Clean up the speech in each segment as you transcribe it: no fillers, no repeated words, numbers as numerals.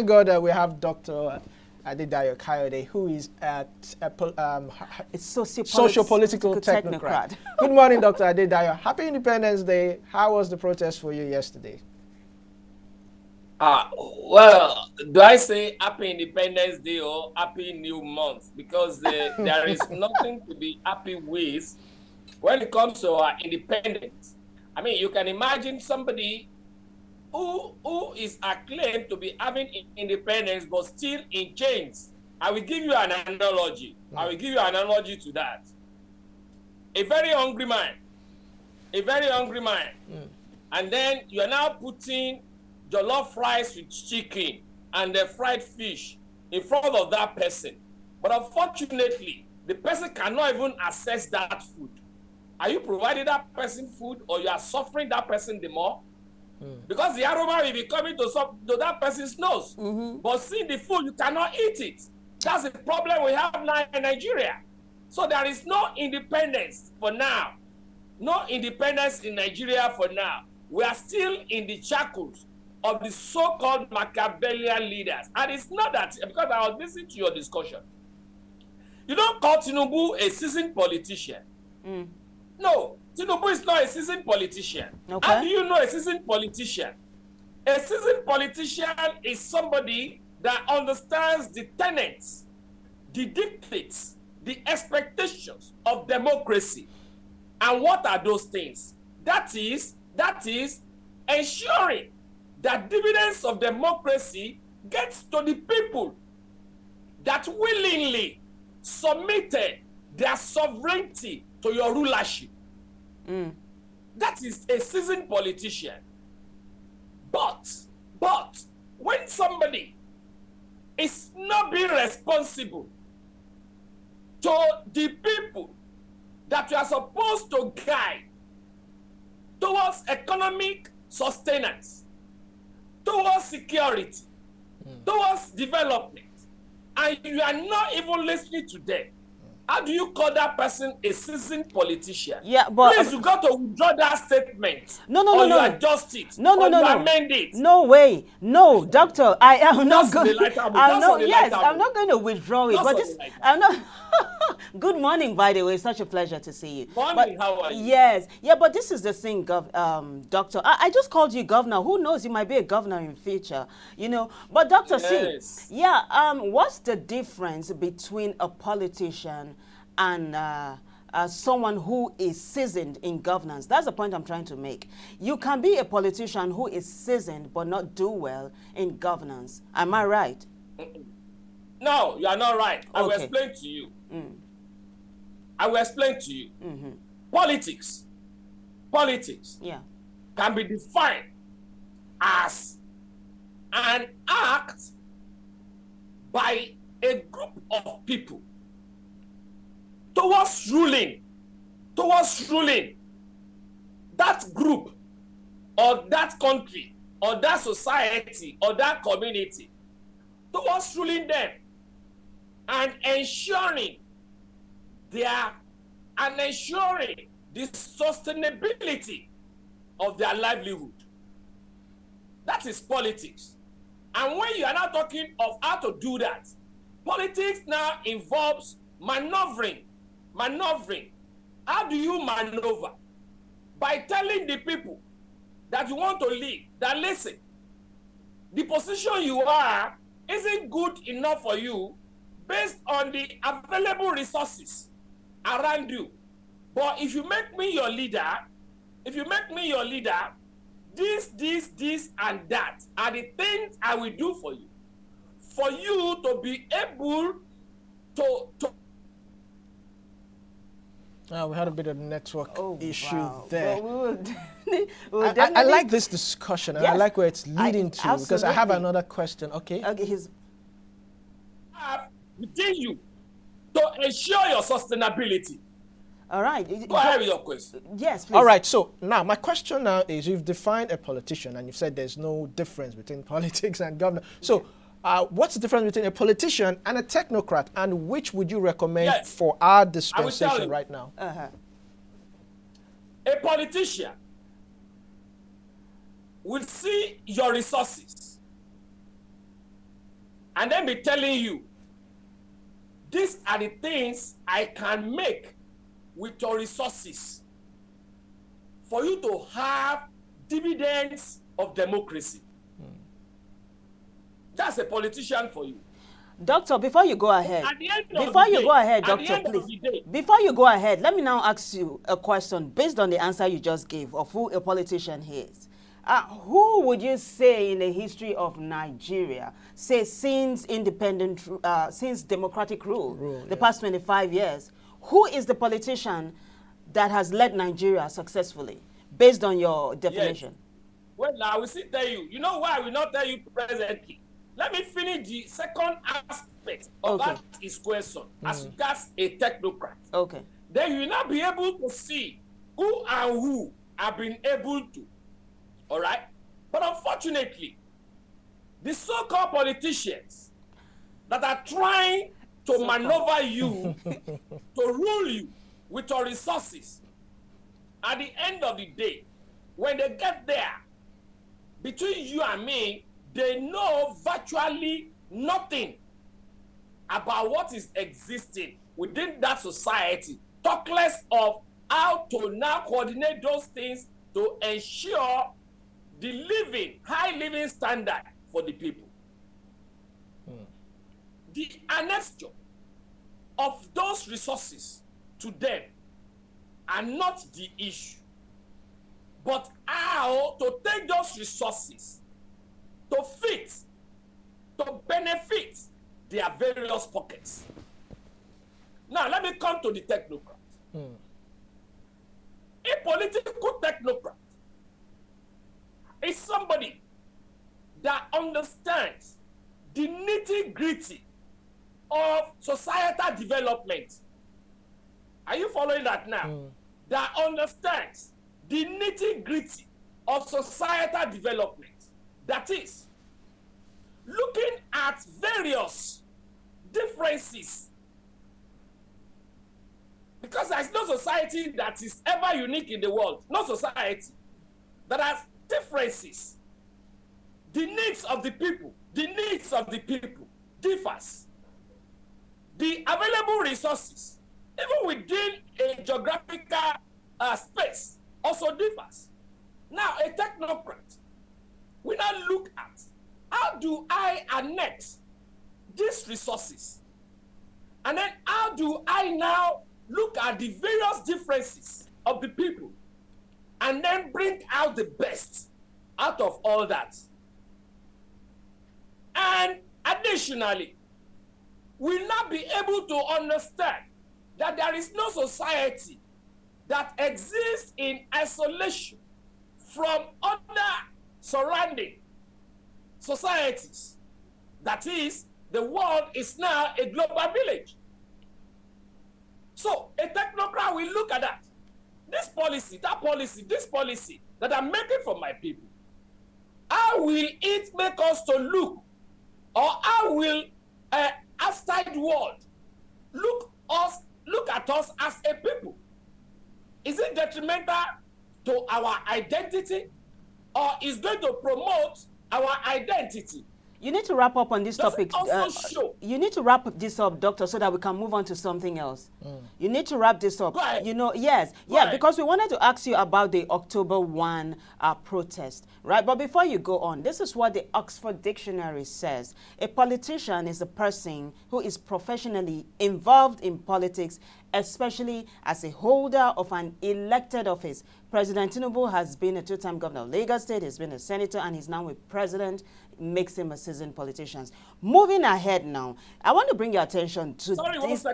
thank God that we have Dr. Adedayo Kayode, who is at it's Sociopolitical Techocrat. Good morning, Dr. Adedayo. Happy Independence Day. How was the protest for you yesterday? Well, do I say Happy Independence Day or Happy New Month? Because there is nothing to be happy with when it comes to our independence. I mean, you can imagine somebody who is acclaimed to be having independence but still in chains. I will give you an analogy. I will give you an analogy to that. A very hungry man. And then you are now putting jollof rice with chicken and the fried fish in front of that person. But unfortunately, the person cannot even access that food. Are you providing that person food, or you are suffering that person the more? Because the aroma will be coming to that person's nose. But seeing the food, you cannot eat it. That's the problem we have now in Nigeria. So there is no independence for now. No independence in Nigeria for now. We are still in the shackles of the so-called Machiavellian leaders. And it's not that, because I was listening to your discussion. You don't call Tinubu a seasoned politician. No, Tinubu is not a seasoned politician. Okay. How do you know a seasoned politician? A seasoned politician is somebody that understands the tenets, the dictates, the expectations of democracy. And what are those things? That is ensuring that dividends of democracy gets to the people that willingly submitted their sovereignty to your rulership. That is a seasoned politician. But when somebody is not being responsible to the people that you are supposed to guide towards economic sustenance, towards security, towards development, and you are not even listening to them, how do you call that person a seasoned politician? Yeah, but please, you got to withdraw that statement. No, you adjust it. You amend it. No way. No, doctor, I am not going. I'm not going to withdraw it. But this, I'm not. Good morning, by the way. It's such a pleasure to see you. Morning, how are you? Yes, yeah, but this is the thing, doctor. I just called you governor. Who knows? You might be a governor in future. You know. But doctor, yes. see, yeah. What's the difference between a politician and someone who is seasoned in governance? That's the point I'm trying to make. You can be a politician who is seasoned but not do well in governance. Am I right? No, you are not right. I will explain to you. I will explain to you. Politics can be defined as an act by a group of people towards ruling that group or that country or that society or that community, towards ruling them and ensuring the sustainability of their livelihood. That is politics. And when you are now talking of how to do that, politics now involves maneuvering. How do you maneuver? By telling the people that you want to lead, that listen, the position you are isn't good enough for you based on the available resources around you. But if you make me your leader, this, and that are the things I will do for you to be able to we had a bit of network issue there. Well, I like this discussion, and I like where it's leading to, because I have another question. Okay, within you to ensure your sustainability. All right. Go ahead with your question. Yes, please. All right. So now my question now is, you've defined a politician and you've said there's no difference between politics and government. So what's the difference between a politician and a technocrat, and which would you recommend for our dispensation right now? A politician will see your resources and then be telling you, these are the things I can make with your resources for you to have dividends of democracy. That's a politician for you. Doctor, before you go ahead, Doctor, please. Before you go ahead, let me now ask you a question based on the answer you just gave of who a politician is. Who would you say in the history of Nigeria, say since since democratic rule, the past 25 years, who is the politician that has led Nigeria successfully, based on your definition? Yes. Well, I will still tell you. You know why I will not tell you presently? Let me finish the second aspect of that is question as regards a technocrat. Okay. Then you will not be able to see who and who have been able to. All right? But unfortunately, the so-called politicians that are trying to maneuver you, to rule you with your resources, at the end of the day, when they get there, between you and me, they know virtually nothing about what is existing within that society. Talk less of how to now coordinate those things to ensure the high living standard for the people. The annexure of those resources to them are not the issue, but how to take those resources to fit, to benefit their various pockets. Now, let me come to the technocrat. A political technocrat is somebody that understands the nitty-gritty of societal development. Are you following that now? That understands the nitty-gritty of societal development. That is, looking at various differences. Because there's no society that is ever unique in the world. No society that has differences. The needs of the people differs. The available resources, even within a geographical space, also differs. Now, a technocrat, we now look at how do I annex these resources? And then how do I now look at the various differences of the people and then bring out the best out of all that? And additionally, we'll not be able to understand that there is no society that exists in isolation from other surrounding societies. That is, the world is now a global village. So a technocrat will look at that. This policy, that policy, this policy that I'm making for my people, how will it make us to look, or how will outside world look at us as a people? Is it detrimental to our identity, or is going to promote our identity? You need to wrap up on this topic. You need to wrap this up, Doctor, so that we can move on to something else. You need to wrap this up. You know, yes. Yeah, because we wanted to ask you about the October 1 protest, right? But before you go on, this is what the Oxford Dictionary says. A politician is a person who is professionally involved in politics, especially as a holder of an elected office. President Tinubu has been a two-time governor of Lagos State, he's been a senator, and he's now a president. Makes him a seasoned politician. Moving ahead now, I want to bring your attention to this.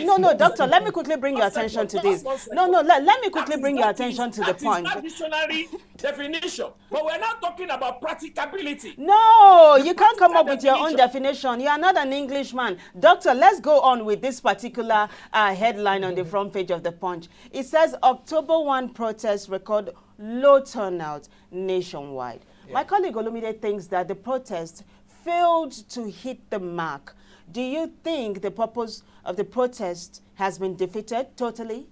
No, Doctor, let me quickly bring your attention to this. Let me quickly bring your attention to the point. That is not dictionary definition, but we're not talking about practicability. No, you can't come up with your own definition. You are not an Englishman. Doctor, let's go on with this particular headline on the front page of the Punch. It says, October 1 protests record low turnout nationwide. My colleague Olumide thinks that the protest failed to hit the mark. Do you think the purpose of the protest has been defeated totally?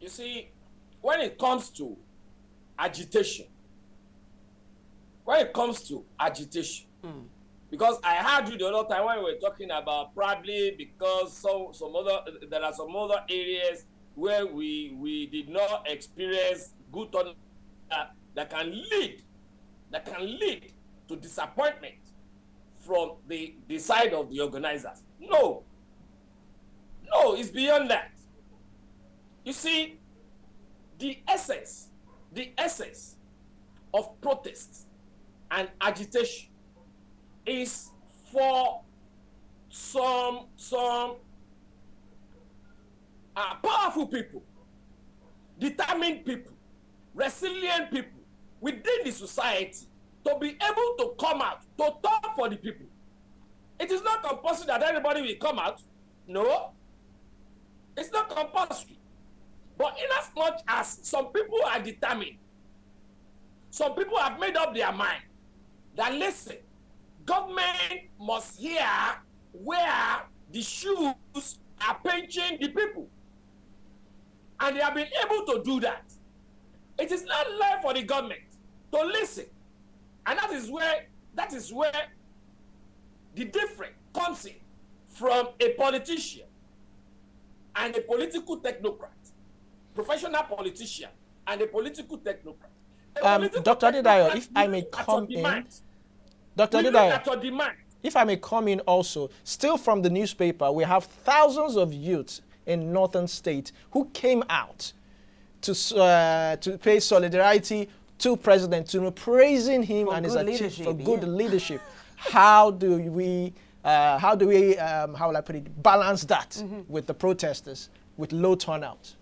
You see, when it comes to agitation, when it comes to agitation, because I heard you the other time when we were talking about probably because there are some other areas where we did not experience good turnout that can lead to disappointment from the side of the organizers. No, it's beyond that. You see, the essence of protests and agitation is for some powerful people, determined people, resilient people within the society to be able to come out to talk for the people. It is not compulsory that everybody will come out. No, it's not compulsory. But in as much as some people are determined, some people have made up their mind that, listen, government must hear where the shoes are pinching the people. And they have been able to do that. It is not left for the government to listen. And that is where the difference comes in from a politician and a political technocrat, professional politician and a political technocrat. Dr. Adedayo, if I may come in, Dr. Adedayo, if I may come in also, still from the newspaper, we have thousands of youths in northern states who came out to pay solidarity to President Tinubu, praising him and his achievements for good leadership. How will I put it, balance that with the protesters, with low turnout?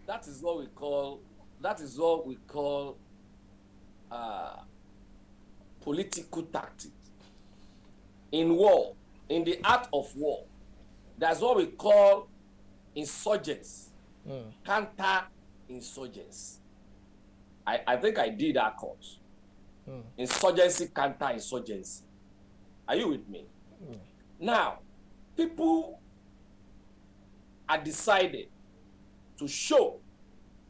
That is what we call political tactics. In war, in the art of war, that's what we call insurgents, counter-insurgents. I think I did that course. Insurgency, counter-insurgency. Are you with me? Now, people are decided to show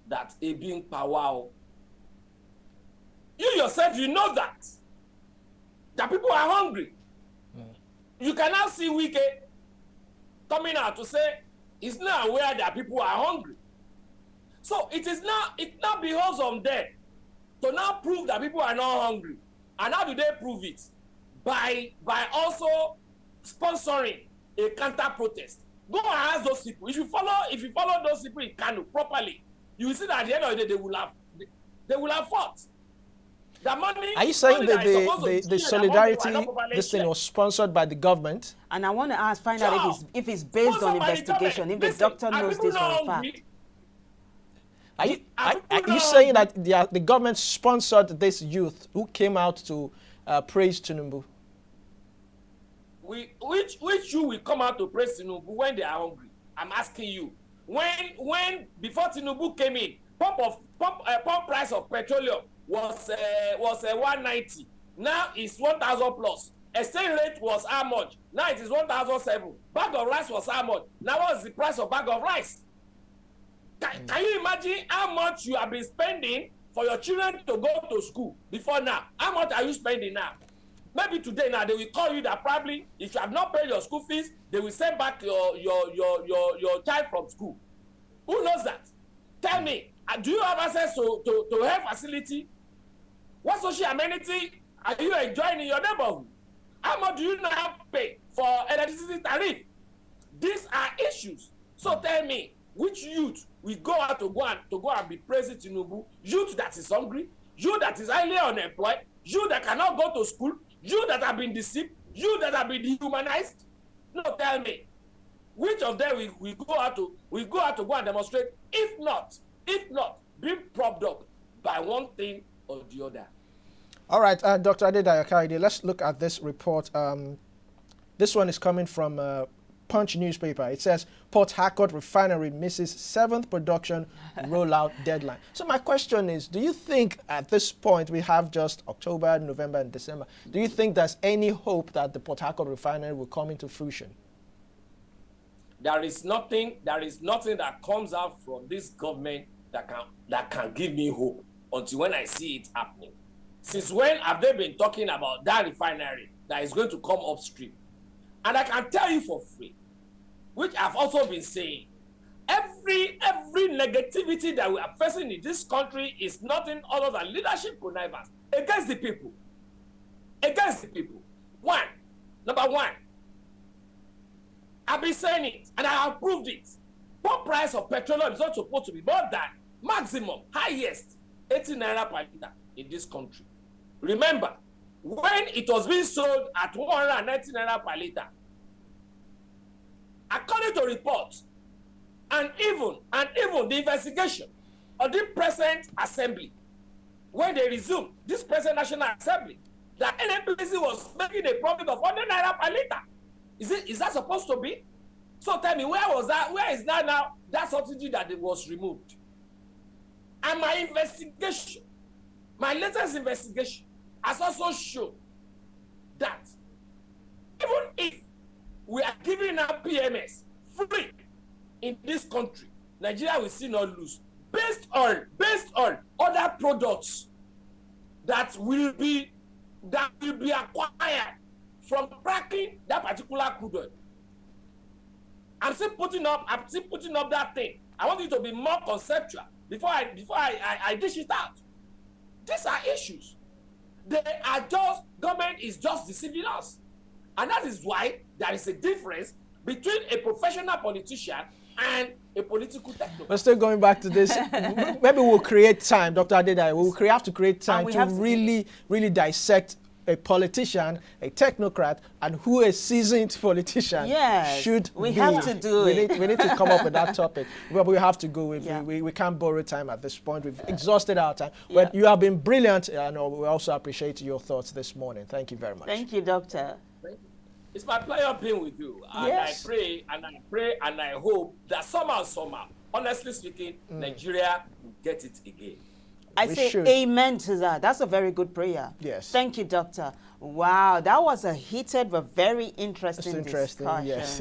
that a being power. You yourself, you know that people are hungry. You cannot see Wike coming out to say he's not aware that people are hungry. So it now behoves on them to now prove that people are not hungry. And how do they prove it? By also sponsoring a counter protest. Go and ask those people. If you follow those people in Kano properly, you will see that at the end of the day they will have fought. The money. Are you saying that the solidarity, this thing was sponsored by the government? And I want to find out if it's based on investigation, if the doctor knows this for a fact. Are you saying that the government sponsored this youth who came out to praise Tinubu? Which you will come out to praise Tinubu when they are hungry? I'm asking you. When before Tinubu came in, pump price of petroleum was 190. Now it's 1,000 plus. Exchange rate was how much? Now it is 1,007. Bag of rice was how much? Now what is the price of bag of rice? Can you imagine how much you have been spending for your children to go to school before now? How much are you spending now? Maybe today now they will call you that probably if you have not paid your school fees, they will send back your child from school. Who knows that? Tell me, do you have access to health facility? What social amenity are you enjoying in your neighborhood? How much do you now pay for electricity tariff? These are issues. So tell me, which youth will go out to go and be praising Tinubu? Youth that is hungry, you that is highly unemployed, you that cannot go to school, you that have been deceived, you that have been dehumanized. No, tell me, which of them we go out to go and demonstrate? If not being propped up by one thing or the other. All right, Dr. Adedayo, Kayode, let's look at this report. This one is coming from Punch newspaper. It says Port Harcourt refinery misses 7th production rollout deadline. So my question is, do you think at this point we have just October, November, and December? Do you think there's any hope that the Port Harcourt refinery will come into fruition? There is nothing that comes out from this government that can give me hope. until when I see it happening. Since when have they been talking about that refinery that is going to come upstream? And I can tell you for free, which I've also been saying, every negativity that we are facing in this country is nothing other than leadership connivance against the people. Against the people. Number one, I've been saying it and I have proved it. Pump price of petroleum is not supposed to be more than maximum, highest, 80 naira per liter in this country. Remember, when it was being sold at 190 naira per liter, according to reports, and even the investigation of the present assembly, when they resumed this present National Assembly, that NNPC was making a profit of 100 naira per liter. Is that supposed to be? So tell me, where was that? Where is that now? That subsidy that it was removed. And my investigation, my latest investigation, has also shown that even if we are giving out PMS free in this country, Nigeria will still not lose based on other products that will be acquired from cracking that particular crude oil. I'm still putting up that thing. I want it to be more conceptual before I dish it out. These are issues. Government is just deceiving us. And that is why there is a difference between a professional politician and a political technocrat. We're still going back to this. Maybe we'll create time, Dr. Adedayo. We'll have to create time to really dissect a politician, a technocrat, and who a seasoned politician should be. We have to do it. We need to come up with that topic. But we have to go. We can't borrow time at this point. We've exhausted our time. But you have been brilliant, and we also appreciate your thoughts this morning. Thank you very much. Thank you, Doctor. It's my pleasure being with you. And I pray and I hope that somehow, honestly speaking, Nigeria will get it again. I say amen to that. That's a very good prayer. Yes. Thank you, Doctor. Wow, that was a heated but very interesting discussion. Yes.